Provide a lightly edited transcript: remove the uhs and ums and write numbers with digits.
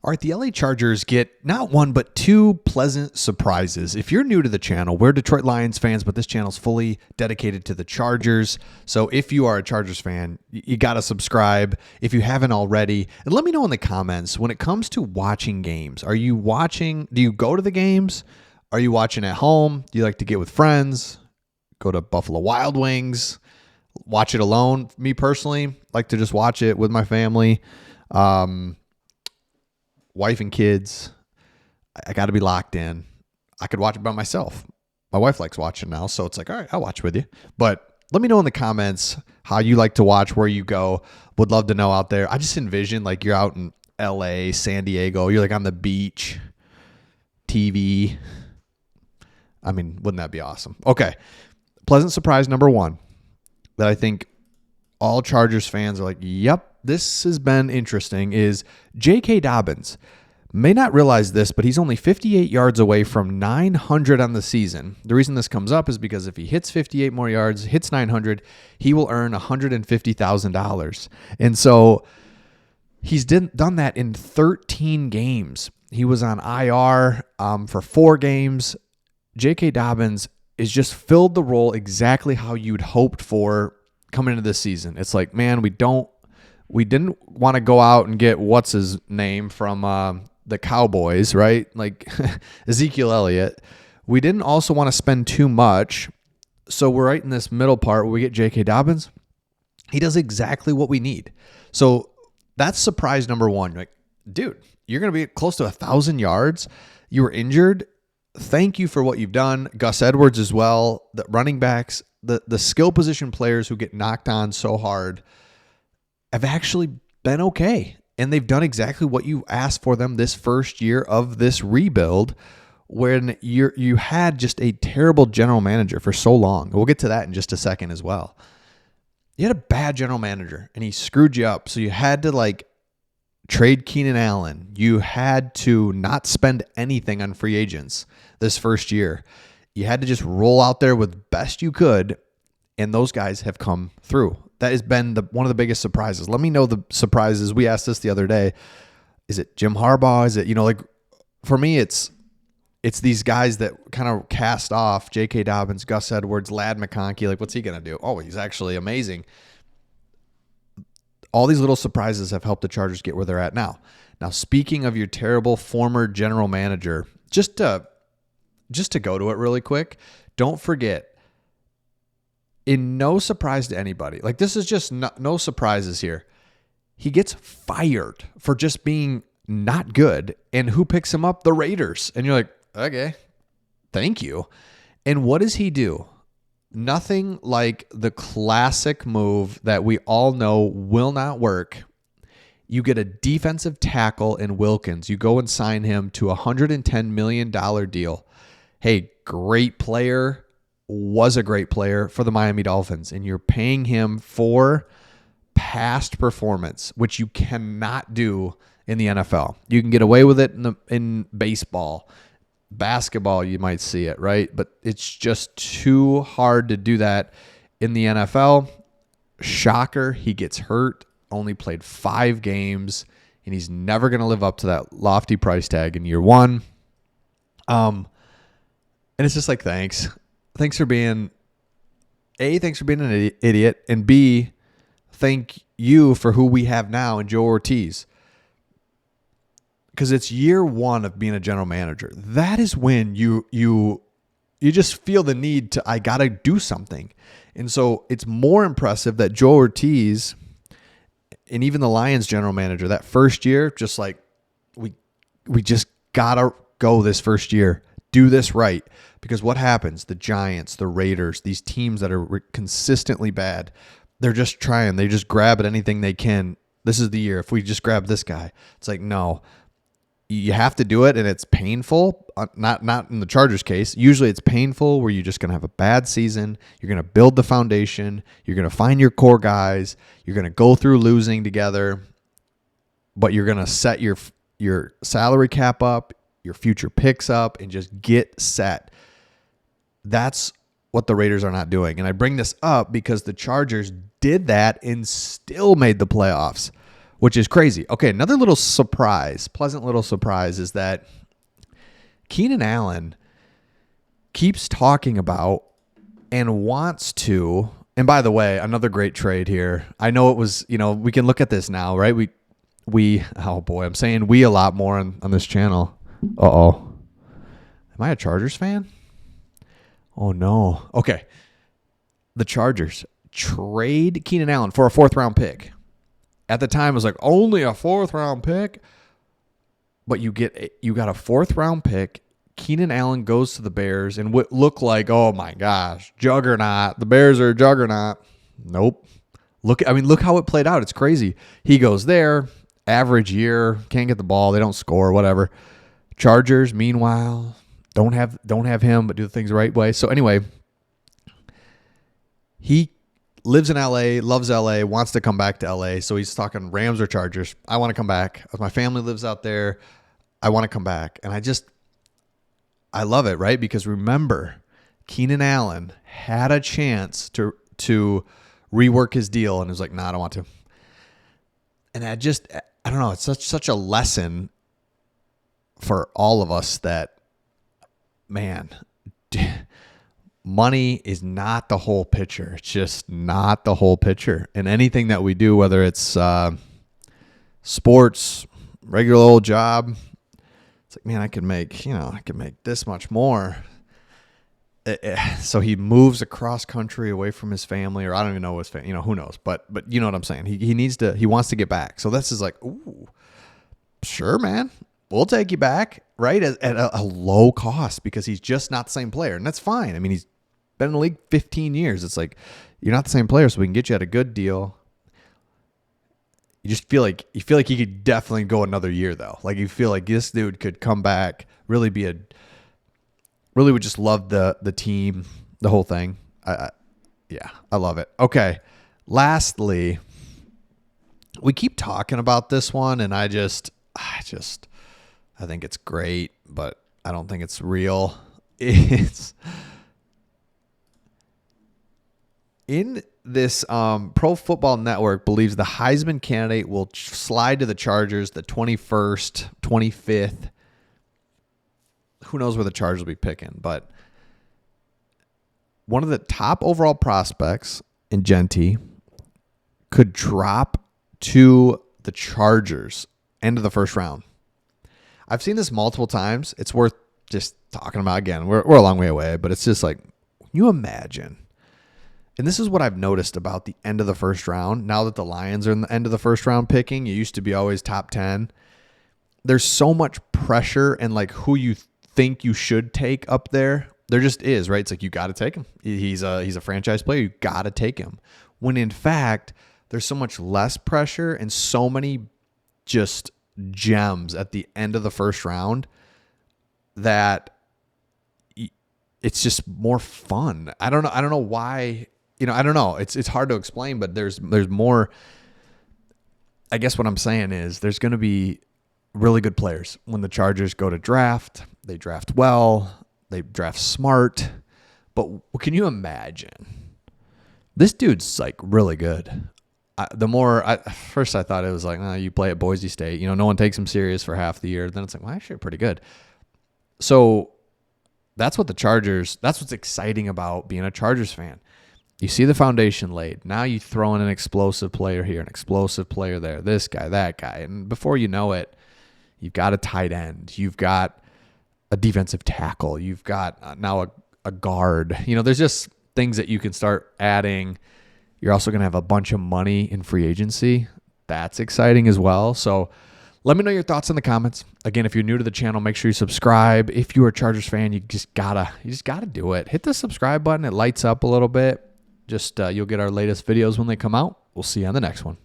All right, the LA Chargers get not one, but two pleasant surprises. If you're new to the channel, we're Detroit Lions fans, but this channel is fully dedicated to the Chargers. So if you are a Chargers fan, you got to subscribe if you haven't already. And let me know in the comments, when it comes to watching games, do you go to the games? Are you watching at home? Do you like to get with friends? Go to Buffalo Wild Wings? Watch it alone? Me personally, like to just watch it with my family. Wife and kids, I got to be locked in. I could watch it by myself. My wife likes watching now, so it's like, all right, I'll watch with you. But let me know in the comments how you like to watch, where you go. Would love to know out there. I just envision like you're out in LA, San Diego. You're like on the beach, TV. I mean, wouldn't that be awesome? Okay. Pleasant surprise number one that I think all Chargers fans are like, yep, this has been interesting, is J.K. Dobbins. May not realize this, but he's only 58 yards away from 900 on the season. The reason this comes up is because if he hits 58 more yards, hits 900, he will earn $150,000. And so he's done that in 13 games. He was on IR for 4 games. J.K. Dobbins has just filled the role exactly how you'd hoped for coming into this season. It's like, man, we didn't want to go out and get what's his name from the Cowboys, right? Like Ezekiel Elliott. We didn't also want to spend too much. So we're right in this middle part where we get J.K. Dobbins. He does exactly what we need. So that's surprise number one. Like, dude, you're going to be close to 1,000 yards. You were injured. Thank you for what you've done. Gus Edwards as well. The running backs, the skill position players who get knocked on so hard have actually been okay. And they've done exactly what you asked for them this first year of this rebuild, when you had just a terrible general manager for so long. We'll get to that in just a second as well. You had a bad general manager and he screwed you up. So you had to trade Keenan Allen. You had to not spend anything on free agents this first year. You had to just roll out there with best you could, and those guys have come through. That has been one of the biggest surprises. Let me know the surprises. We asked this the other day. Is it Jim Harbaugh? Is it, for me, it's these guys that kind of cast off J.K. Dobbins, Gus Edwards, Ladd McConkey. What's he going to do? Oh, he's actually amazing. All these little surprises have helped the Chargers get where they're at now. Now, speaking of your terrible former general manager, just to go to it really quick, don't forget, in no surprise to anybody, this is just no surprises here, he gets fired for just being not good. And who picks him up? The Raiders. And you're like, okay, thank you. And what does he do? Nothing like the classic move that we all know will not work. You get a defensive tackle in Wilkins. You go and sign him to a $110 million deal. Hey, great player, was a great player for the Miami Dolphins, and you're paying him for past performance, which you cannot do in the NFL. You can get away with it in baseball. Basketball, you might see it, right? But it's just too hard to do that in the NFL. Shocker, he gets hurt, only played 5 games, and he's never going to live up to that lofty price tag in year one. And it's just like, thanks. Thanks for being an idiot, and B, thank you for who we have now in Joe Ortiz. Because it's year one of being a general manager. That is when you just feel the need to, I got to do something. And so it's more impressive that Joe Ortiz and even the Lions general manager that first year, just like, we just got to go this first year. Do this right. Because what happens? The Giants, the Raiders, these teams that are consistently bad, they're just trying. They just grab at anything they can. This is the year. If we just grab this guy. It's like, no. You have to do it, and it's painful. Not in the Chargers case. Usually it's painful where you're just going to have a bad season. You're going to build the foundation. You're going to find your core guys. You're going to go through losing together. But you're going to set your salary cap up, your future picks up, and just get set. That's what the Raiders are not doing. And I bring this up because the Chargers did that and still made the playoffs. which is crazy. Okay, another little surprise, pleasant little surprise is that Keenan Allen keeps talking about and wants to, and by the way, another great trade here. I know it was, we can look at this now, right? Oh boy, I'm saying we a lot more on this channel. Uh-oh. Am I a Chargers fan? Oh no. Okay. The Chargers trade Keenan Allen for a 4th-round pick. At the time, it was like, only a 4th-round pick? But you got a 4th-round pick. Keenan Allen goes to the Bears and what looked like, oh my gosh, juggernaut. The Bears are a juggernaut. Nope. Look how it played out. It's crazy. He goes there, average year, can't get the ball, they don't score, whatever. Chargers, meanwhile, don't have him, but do the things the right way. So anyway, he lives in LA, loves LA, wants to come back to LA. So he's talking Rams or Chargers. I want to come back. My family lives out there. I want to come back. And I love it, right? Because remember, Keenan Allen had a chance to rework his deal and was like, nah, I don't want to. And I don't know, it's such a lesson for all of us that, man, money is not the whole picture. It's just not the whole picture. And anything that we do, whether it's sports, regular old job, it's like, man, I could make this much more. So he moves across country away from his family, or I don't even know his family, who knows, but you know what I'm saying? He wants to get back. So this is like, ooh, sure, man, we'll take you back, right? At a low cost, because he's just not the same player. And that's fine. I mean, he's been in the league 15 years. It's like, you're not the same player, so we can get you at a good deal. You just feel like he could definitely go another year though. Like you feel like this dude could come back, really would just love the team, the whole thing. I love it. Okay. Lastly, we keep talking about this one, and I think it's great, but I don't think it's real. It's in this Pro Football Network believes the Heisman candidate will slide to the Chargers the 21st, 25th. Who knows where the Chargers will be picking, but one of the top overall prospects in Genti could drop to the Chargers end of the first round. I've seen this multiple times. It's worth just talking about again. We're a long way away, but it's just like, can you imagine? And this is what I've noticed about the end of the first round. Now that the Lions are in the end of the first round picking, it used to be always top 10. There's so much pressure and like who you think you should take up there. There just is, right? It's like, you got to take him. He's a franchise player. You got to take him. When in fact, there's so much less pressure and so many just gems at the end of the first round that it's just more fun. I don't know why, I don't know. It's hard to explain, but there's more. I guess what I'm saying is there's going to be really good players when the Chargers go to draft. They draft well, they draft smart, but can you imagine? This dude's like really good. First I thought it was like, you play at Boise State, no one takes him serious for half the year. Then it's like, well, actually pretty good. So that's what's exciting about being a Chargers fan. You see the foundation laid. Now you throw in an explosive player here, an explosive player there, this guy, that guy. And before you know it, you've got a tight end. You've got a defensive tackle. You've got now a guard. There's just things that you can start adding. You're also going to have a bunch of money in free agency. That's exciting as well. So let me know your thoughts in the comments. Again, if you're new to the channel, make sure you subscribe. If you're a Chargers fan, you just gotta do it. Hit the subscribe button. It lights up a little bit. Just you'll get our latest videos when they come out. We'll see you on the next one.